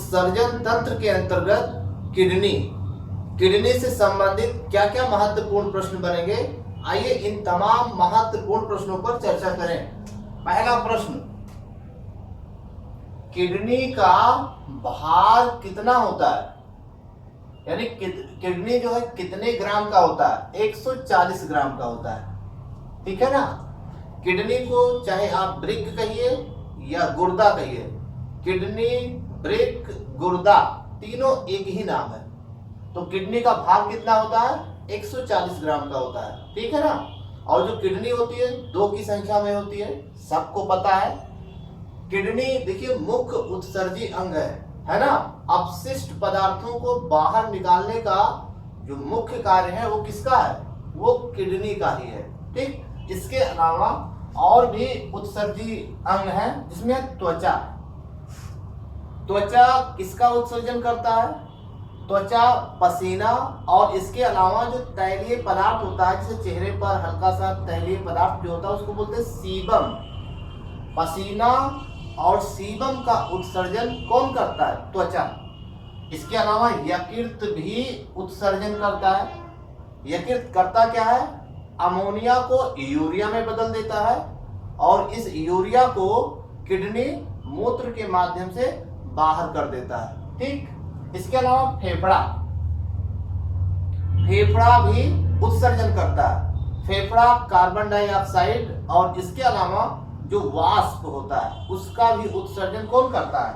उत्सर्जन तंत्र के अंतर्गत किडनी से संबंधित क्या क्या महत्वपूर्ण प्रश्न बनेंगे, आइए इन तमाम महत्वपूर्ण प्रश्नों पर चर्चा करें। पहला प्रश्न, किडनी का भार कितना होता है, यानी किडनी जो है कितने ग्राम का होता है? 140 ग्राम का होता है, ठीक है ना। किडनी को चाहे आप वृक्क कहिए या गुर्दा कहिए, किडनी, वृक्क, गुर्दा तीनों एक ही नाम है। तो किडनी का भार कितना होता है? 140 ग्राम का होता है, ठीक है ना। और जो किडनी होती है 2 की संख्या में होती है, सबको पता है। किडनी देखिए मुख्य उत्सर्जी अंग है ना। अपशिष्ट पदार्थों को बाहर निकालने का जो मुख्य कार्य है वो किसका है? वो किडनी का ही है, ठीक। इसके अलावा और भी उत्सर्जी अंग है, जिसमें त्वचा किसका उत्सर्जन करता है? त्वचा पसीना, और इसके अलावा जो तैलीय पदार्थ होता है, जैसे चेहरे पर हल्का सा तैलीय पदार्थ जो होता है उसको बोलते हैं सीबम। पसीना और सीबम का उत्सर्जन कौन करता है? त्वचा। इसके अलावा यकृत भी उत्सर्जन करता है। यकृत करता क्या है? अमोनिया को यूरिया में बदल देता है, और इस यूरिया को किडनी मूत्र के माध्यम से बाहर कर देता है, ठीक। इसके अलावा फेफड़ा भी उत्सर्जन करता है। फेफड़ा कार्बन डाइऑक्साइड और इसके अलावा जो वाष्प होता है उसका भी उत्सर्जन कौन करता है?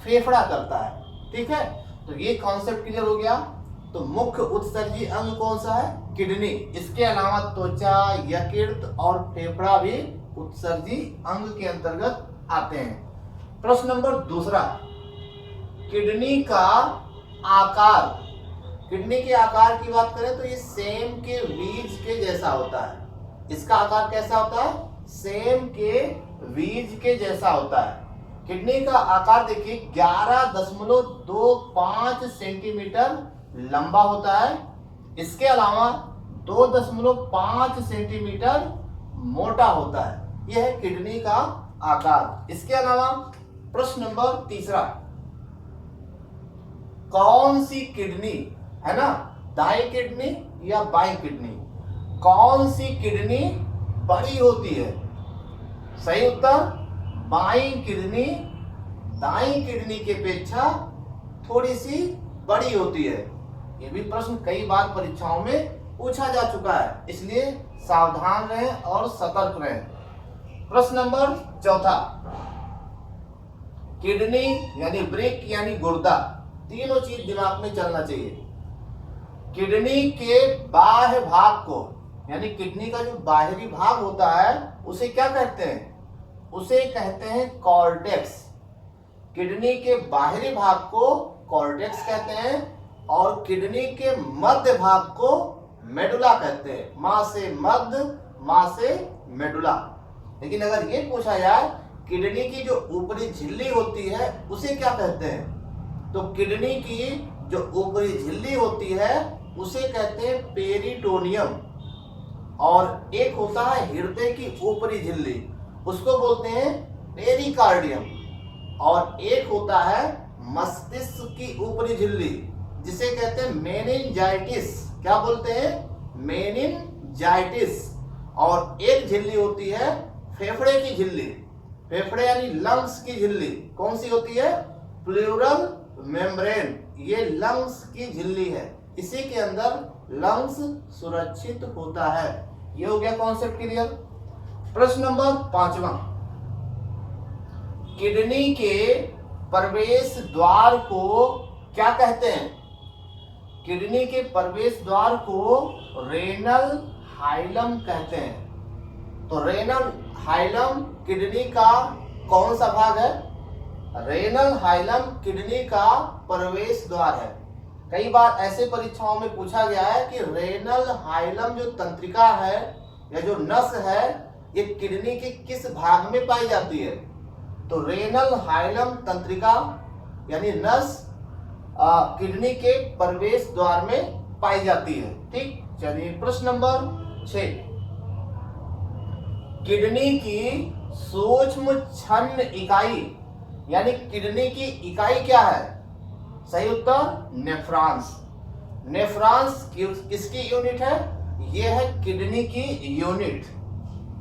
फेफड़ा करता है, ठीक है। तो ये कॉन्सेप्ट क्लियर हो गया। तो मुख्य उत्सर्जी अंग कौन सा है? किडनी। इसके अलावा त्वचा, यकृत और फेफड़ा भी उत्सर्जी अंग के अंतर्गत आते हैं। प्रश्न नंबर दूसरा, किडनी का आकार। किडनी के आकार की बात करें तो ये सेम के बीज के जैसा होता है। इसका आकार कैसा होता है? सेम के बीज के जैसा होता है। किडनी का आकार देखिए 11.25 सेंटीमीटर लंबा होता है। इसके अलावा 2.5 सेंटीमीटर मोटा होता है। यह है किडनी का आकार। इसके अलावा प्रश्न नंबर तीसरा, कौन सी किडनी है ना, दाई किडनी या बाई किडनी, कौन सी किडनी बड़ी होती है? सही उत्तर बाई किडनी दाई किडनी की अपेक्षा थोड़ी सी बड़ी होती है। ये भी प्रश्न कई बार परीक्षाओं में पूछा जा चुका है, इसलिए सावधान रहें और सतर्क रहें। प्रश्न नंबर चौथा, किडनी यानी वृक्क यानी गुर्दा, तीनों चीज दिमाग में चलना चाहिए। किडनी के बाह्य भाग को, यानी किडनी का जो बाहरी भाग होता है उसे क्या कहते हैं? उसे कहते हैं कॉर्टेक्स। किडनी के बाहरी भाग को कॉर्टेक्स कहते हैं, और किडनी के मध्य भाग को मेडुला कहते हैं। मां से मध्य, मां से मेडुला। लेकिन अगर ये पूछा जाए किडनी की जो ऊपरी झिल्ली होती है उसे क्या कहते हैं, तो किडनी की जो ऊपरी झिल्ली होती है उसे कहते हैं पेरिटोनियम, और एक होता है हृदय की ऊपरी झिल्ली, उसको बोलते हैं पेरिकार्डियम, और एक होता है मस्तिष्क की ऊपरी झिल्ली जिसे कहते हैं मेनिंजाइटिस। क्या बोलते हैं? मेनिंजाइटिस। और एक झिल्ली होती है फेफड़े की झिल्ली, फेफड़े यानी लंग्स की झिल्ली, कौन सी होती है? Pleural membrane. ये लंग्स की झिल्ली है, इसी के अंदर लंग्स सुरक्षित होता है। ये हो गया कॉन्सेप्ट क्लियर। प्रश्न नंबर 5वां, किडनी के प्रवेश द्वार को क्या कहते हैं? किडनी के प्रवेश द्वार को रेनल हाइलम कहते हैं। तो रेनल हाइलम किडनी का कौन सा भाग है? रेनल हाइलम किडनी का प्रवेश द्वार है। कई बार ऐसे परीक्षाओं में पूछा गया है कि रेनल हाइलम जो तंत्रिका है या जो नस है ये किडनी के किस भाग में पाई जाती है? तो रेनल हाइलम तंत्रिका यानी नस किडनी के प्रवेश द्वार में पाई जाती है, ठीक। चलिए प्रश्न नंबर 6, किडनी की सूक्ष्म छन्न इकाई यानी किडनी की इकाई क्या है? सही उत्तर नेफ्रॉन्स। नेफ्रॉन्स किसकी यूनिट है? ये है किडनी की यूनिट।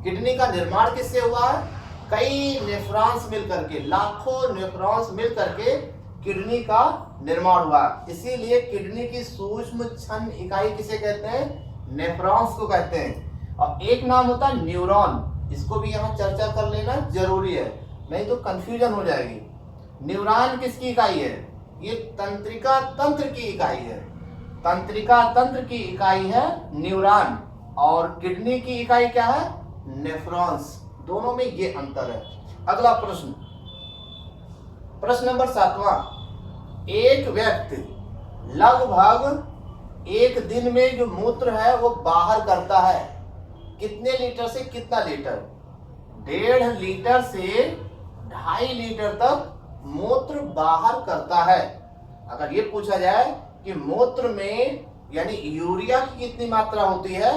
किडनी का निर्माण किससे हुआ है? कई नेफ्रॉन्स मिल करके, लाखों नेफ्रॉन्स मिल करके किडनी का निर्माण हुआ। इसीलिए किडनी की सूक्ष्म छन इकाई किसे कहते हैं? नेफ्रॉन्स को कहते हैं। और एक नाम होता है न्यूरॉन, इसको भी यहाँ चर्चा कर लेना जरूरी है, नहीं तो कंफ्यूजन हो जाएगी। न्यूरॉन किसकी इकाई है? ये तंत्रिका तंत्र की इकाई है। तंत्रिका तंत्र की इकाई है न्यूरॉन, और किडनी की इकाई क्या है? नेफ्रॉन्स। दोनों में ये अंतर है। अगला प्रश्न, प्रश्न नंबर 7वां। एक व्यक्ति लगभग एक दिन में जो मूत्र है वो बाहर करता है कितने लीटर से कितना लीटर? 1.5 लीटर से 2.5 लीटर तक मूत्र बाहर करता है। अगर ये पूछा जाए कि मूत्र में यानी यूरिया की कितनी मात्रा होती है,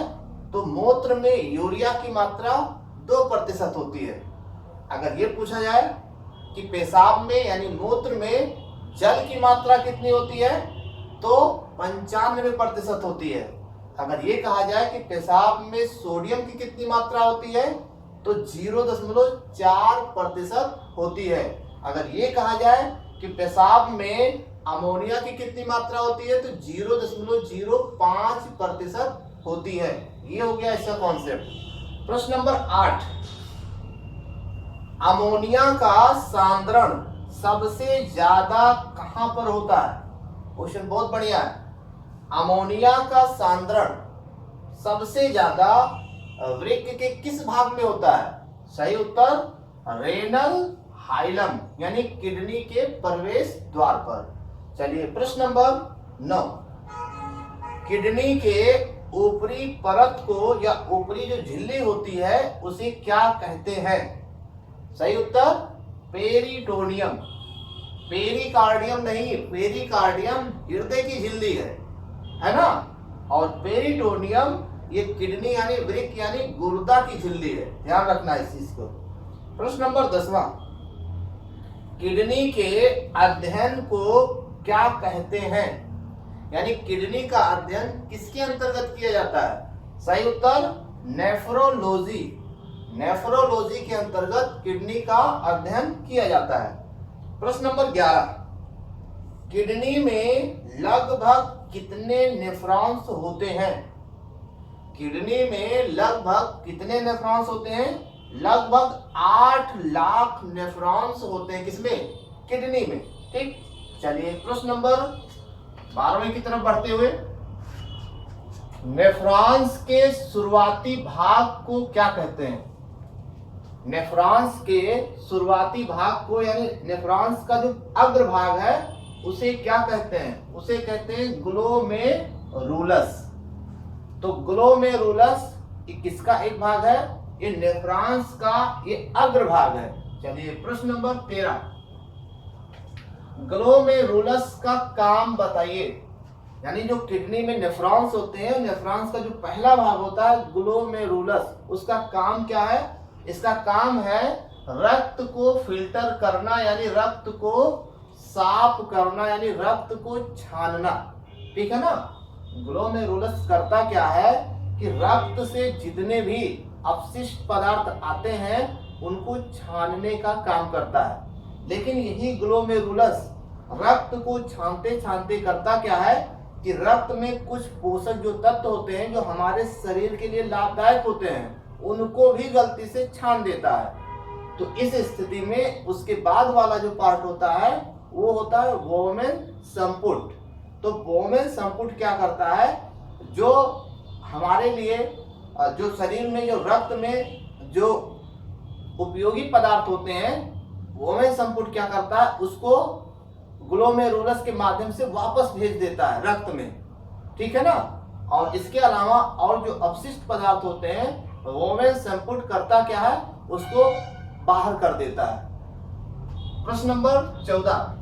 तो मूत्र में यूरिया की मात्रा 2% होती है। अगर ये पूछा जाए कि पेशाब में यानी मूत्र में जल की मात्रा कितनी होती है, तो 95% होती है। अगर ये कहा जाए कि पेशाब में सोडियम की कितनी मात्रा होती है, तो 0.4% होती है। अगर ये कहा जाए कि पेशाब में अमोनिया की कितनी मात्रा होती है, तो 0.05% होती है। ये हो गया इसका कॉन्सेप्ट। प्रश्न नंबर 8, अमोनिया का सांद्रण सबसे ज्यादा कहां पर होता है? क्वेश्चन बहुत बढ़िया है। अमोनिया का सांद्रण सबसे ज्यादा वृक्क के किस भाग में होता है? सही उत्तर रेनल हाइलम यानी किडनी के प्रवेश द्वार पर। चलिए प्रश्न नंबर 9, किडनी के ऊपरी परत को या ऊपरी जो झिल्ली होती है उसे क्या कहते हैं? सही उत्तर पेरिटोनियम। पेरिकार्डियम नहीं, पेरिकार्डियम हृदय की झिल्ली है ना, और पेरिटोनियम ये किडनी यानी वृक्क यानी गुर्दा की झिल्ली है। ध्यान रखना इस चीज को। प्रश्न नंबर 10वां, किडनी के अध्ययन को क्या कहते हैं? यानी किडनी का अध्ययन किसके अंतर्गत किया जाता है? सही उत्तर नेफ्रोलॉजी। नेफ्रोलॉजी के अंतर्गत किडनी का अध्ययन किया जाता है। प्रश्न नंबर 11, किडनी में लगभग कितने नेफ्रॉन्स होते हैं? किडनी में लगभग कितने नेफ्रॉन्स होते हैं? लगभग 8 लाख नेफ्रॉन्स होते हैं। किसमें? किडनी में। ठीक, चलिए प्रश्न नंबर 12वें की तरफ बढ़ते हुए, नेफ्रॉन्स के शुरुआती भाग को क्या कहते हैं? नेफ्रॉन्स के शुरुआती भाग को यानी नेफ्रॉन्स का जो अग्रभाग है उसे क्या कहते हैं? उसे कहते हैं ग्लोमेरुलस। तो ग्लोमेरुलस किसका एक भाग है? ये नेफ्रॉन्स का ये अग्रभाग है। चलिए प्रश्न नंबर 13, ग्लोमेरुलस का काम बताइए। यानी जो किडनी में नेफ्रॉन्स होते हैं, नेफ्रॉन्स का जो पहला भाग होता है ग्लोमेरुलस, उसका काम क्या है? इसका काम है रक्त को फिल्टर करना यानी रक्त को साफ करना यानी रक्त को छानना। ठीक है ना। ग्लोमेरुलस करता क्या है कि रक्त से जितने भी अपशिष्ट पदार्थ आते हैं उनको छानने का काम करता है। लेकिन यही ग्लोमेरुलस रक्त को छानते छानते करता क्या है कि रक्त में कुछ पोषक जो तत्व होते हैं जो हमारे शरीर के लिए लाभदायक होते हैं उनको भी गलती से छान देता है। तो इस स्थिति में उसके बाद वाला जो पार्ट होता है वो होता है वोमेन संपुट। तो वोमेन संपुट क्या करता है? जो हमारे लिए जो शरीर में जो रक्त में जो उपयोगी पदार्थ होते हैं, वोमेन संपुट क्या करता है? उसको ग्लोमेरुलस के माध्यम से वापस भेज देता है रक्त में। ठीक है ना। और इसके अलावा और जो अपशिष्ट पदार्थ होते हैं वोमेन संपुट करता क्या है? उसको बाहर कर देता है। प्रश्न नंबर 14,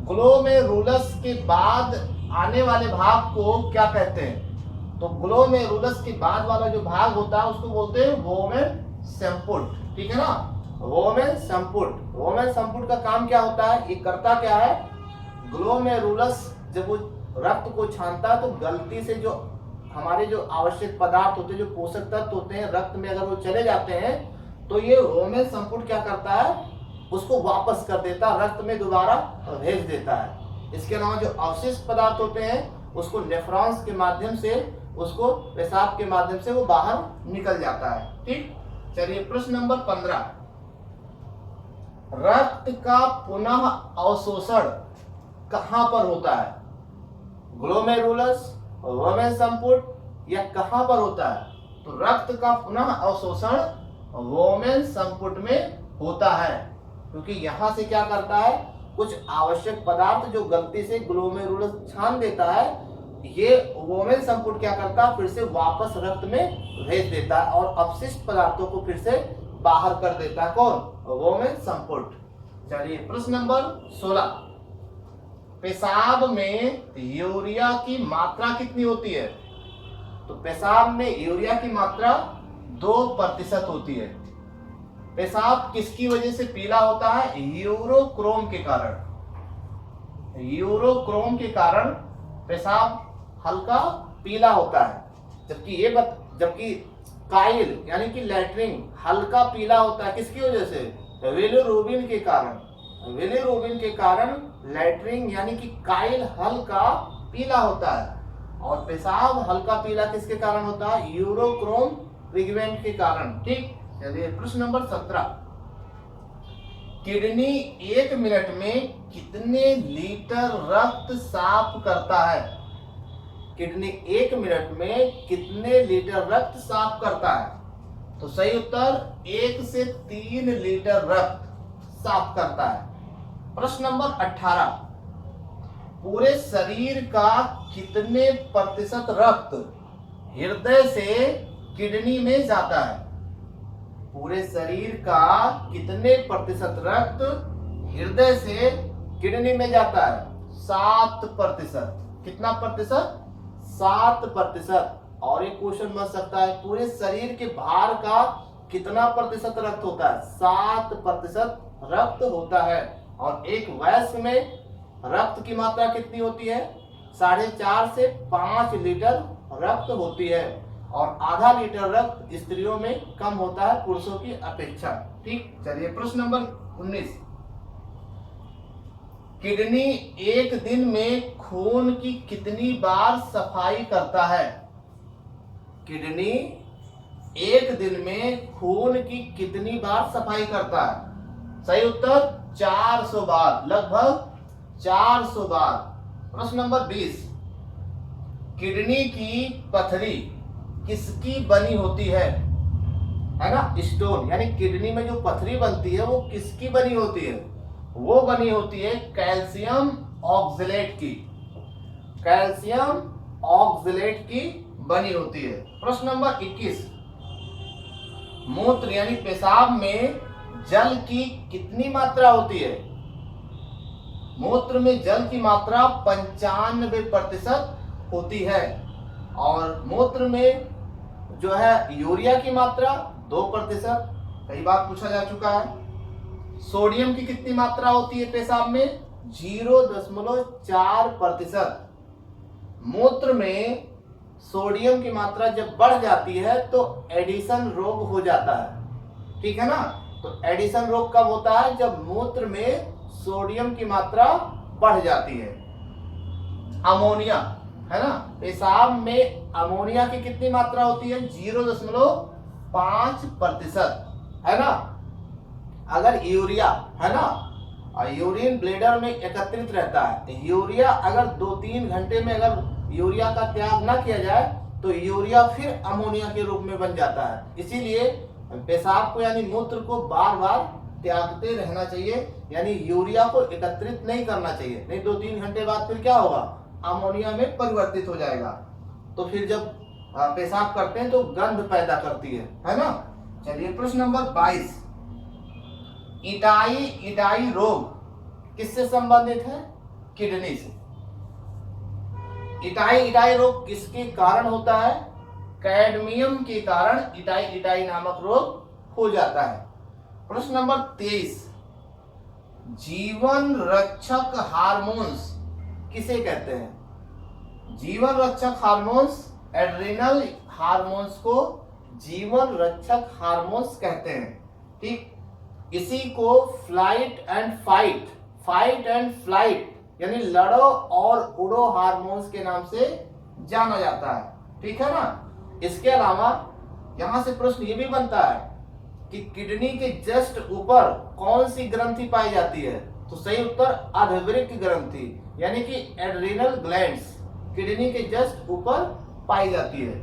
ग्लोमेरुलस के बाद आने वाले भाग को क्या कहते हैं? तो ग्लोमेरुलस के बाद वाला जो भाग होता है उसको बोलते हैं वोमेन संपुट। ठीक है ना। वोमेन संपुट। वोमेन संपुट का काम क्या होता है? ये करता क्या है? ग्लोमेरुलस जब वो रक्त को छानता है तो गलती से जो हमारे जो आवश्यक पदार्थ होते हैं, जो पोषक तत्व होते हैं रक्त में अगर वो चले जाते हैं तो ये रोमेन संपुट क्या करता है, उसको वापस कर देता है, रक्त में दोबारा भेज देता है। इसके अलावा जो अवशिष्ट पदार्थ होते हैं उसको नेफ्रॉन्स के माध्यम से, उसको पेशाब के माध्यम से वो बाहर निकल जाता है। ठीक, चलिए प्रश्न नंबर 15, रक्त का पुनः अवशोषण कहां पर होता है? ग्लोमेरुलस, रोमेन संपुट या कहां पर होता है? तो रक्त का पुनः अवशोषण रोमेन संपुट में होता है, क्योंकि यहां से क्या करता है, कुछ आवश्यक पदार्थ जो गलती से ग्लोमेरुलस छान देता है, ये रोमेन संपुट क्या करता है, फिर से वापस रक्त में भेज देता है और अपशिष्ट पदार्थों को फिर से बाहर कर देता है। कौन? रोमेन संपुट। चलिए प्रश्न नंबर 16, पेशाब में यूरिया की मात्रा कितनी होती है? तो पेशाब में यूरिया की मात्रा 2% होती है। पेशाब किसकी वजह से पीला होता है? यूरोक्रोम के कारण। यूरोक्रोम के कारण पेशाब हल्का पीला होता है। जबकि काइल यानी कि लैट्रिन हल्का पीला होता है, किसकी वजह से? बिलिरुबिन के कारण। बिलिरुबिन के कारण लैट्रिन यानी कि काइल हल्का पीला होता है। और पेशाब हल्का पीला किसके कारण होता है? यूरोक्रोम पिगमेंट के कारण। ठीक, चलिए प्रश्न नंबर 17, किडनी 1 मिनट में कितने लीटर रक्त साफ करता है? किडनी 1 मिनट में कितने लीटर रक्त साफ करता है? तो सही उत्तर 1 से 3 लीटर रक्त साफ करता है। प्रश्न नंबर 18, पूरे शरीर का कितने प्रतिशत रक्त हृदय से किडनी में जाता है? पूरे शरीर का कितने प्रतिशत रक्त हृदय से किडनी में जाता है? 7%। कितना प्रतिशत? 7%। और एक क्वेश्चन बन सकता है, पूरे शरीर के भार का कितना प्रतिशत रक्त होता है? 7% रक्त होता है। और एक वयस्क में रक्त की मात्रा कितनी होती है? 4.5 से 5 लीटर रक्त होती है। और आधा लीटर रक्त स्त्रियों में कम होता है पुरुषों की अपेक्षा। ठीक, चलिए प्रश्न नंबर 19, किडनी एक दिन में खून की कितनी बार सफाई करता है? किडनी एक दिन में खून की कितनी बार सफाई करता है? सही उत्तर 400 बार, लगभग 400 बार। प्रश्न नंबर 20, किडनी की पथरी किसकी बनी होती है ना? स्टोन यानी किडनी में जो पथरी बनती है वो किसकी बनी होती है? वो बनी होती है कैल्शियम ऑक्सलेट की। कैल्शियम ऑक्सलेट की बनी होती है। प्रश्न नंबर 21, मूत्र यानी पेशाब में जल की कितनी मात्रा होती है? मूत्र में जल की मात्रा 95% होती है। और मूत्र में जो है यूरिया की मात्रा 2%, कई बार पूछा जा चुका है। सोडियम की कितनी मात्रा होती है पेशाब में? 0.4%। मूत्र में सोडियम की मात्रा जब बढ़ जाती है तो एडिशन रोग हो जाता है। ठीक है ना? तो एडिशन रोग कब होता है? जब मूत्र में सोडियम की मात्रा बढ़ जाती है। अमोनिया है ना, पेशाब में अमोनिया की कितनी मात्रा होती है? 0.5% है ना। अगर यूरिया है ना यूरिन ब्लैडर में एकत्रित रहता है, यूरिया अगर 2-3 घंटे में अगर यूरिया का त्याग ना किया जाए तो यूरिया फिर अमोनिया के रूप में बन जाता है। इसीलिए पेशाब को यानी मूत्र को बार बार त्यागते रहना चाहिए, यानी यूरिया को एकत्रित नहीं करना चाहिए, नहीं 2-3 घंटे बाद फिर क्या होगा? अमोनिया में परिवर्तित हो जाएगा। तो फिर जब पेशाब करते हैं तो गंध पैदा करती है ना। चलिए प्रश्न नंबर 22, इटाई रोग किससे संबंधित है? किडनी से। इटाई रोग किसके कारण होता है? कैडमियम के कारण इटाई नामक रोग हो जाता है। प्रश्न नंबर 23, जीवन रक्षक हार्मोन्स किसे कहते हैं? जीवन रक्षक हार्मोन्स, एड्रिनल हार्मोन्स को जीवन रक्षक हार्मोन्स कहते हैं। ठीक, इसी को flight and fight, fight and flight यानी लड़ो और उड़ो हार्मोन्स के नाम से जाना जाता है। ठीक है ना। इसके अलावा यहां से प्रश्न ये भी बनता है कि किडनी के जस्ट ऊपर कौन सी ग्रंथि पाई जाती है? तो सही उत्तर अधवृक्क ग्रंथि यानी कि एड्रिनल ग्लैंड्स किडनी के जस्ट ऊपर पाई जाती है।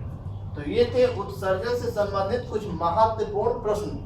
तो ये थे उत्सर्जन से संबंधित कुछ महत्वपूर्ण प्रश्न।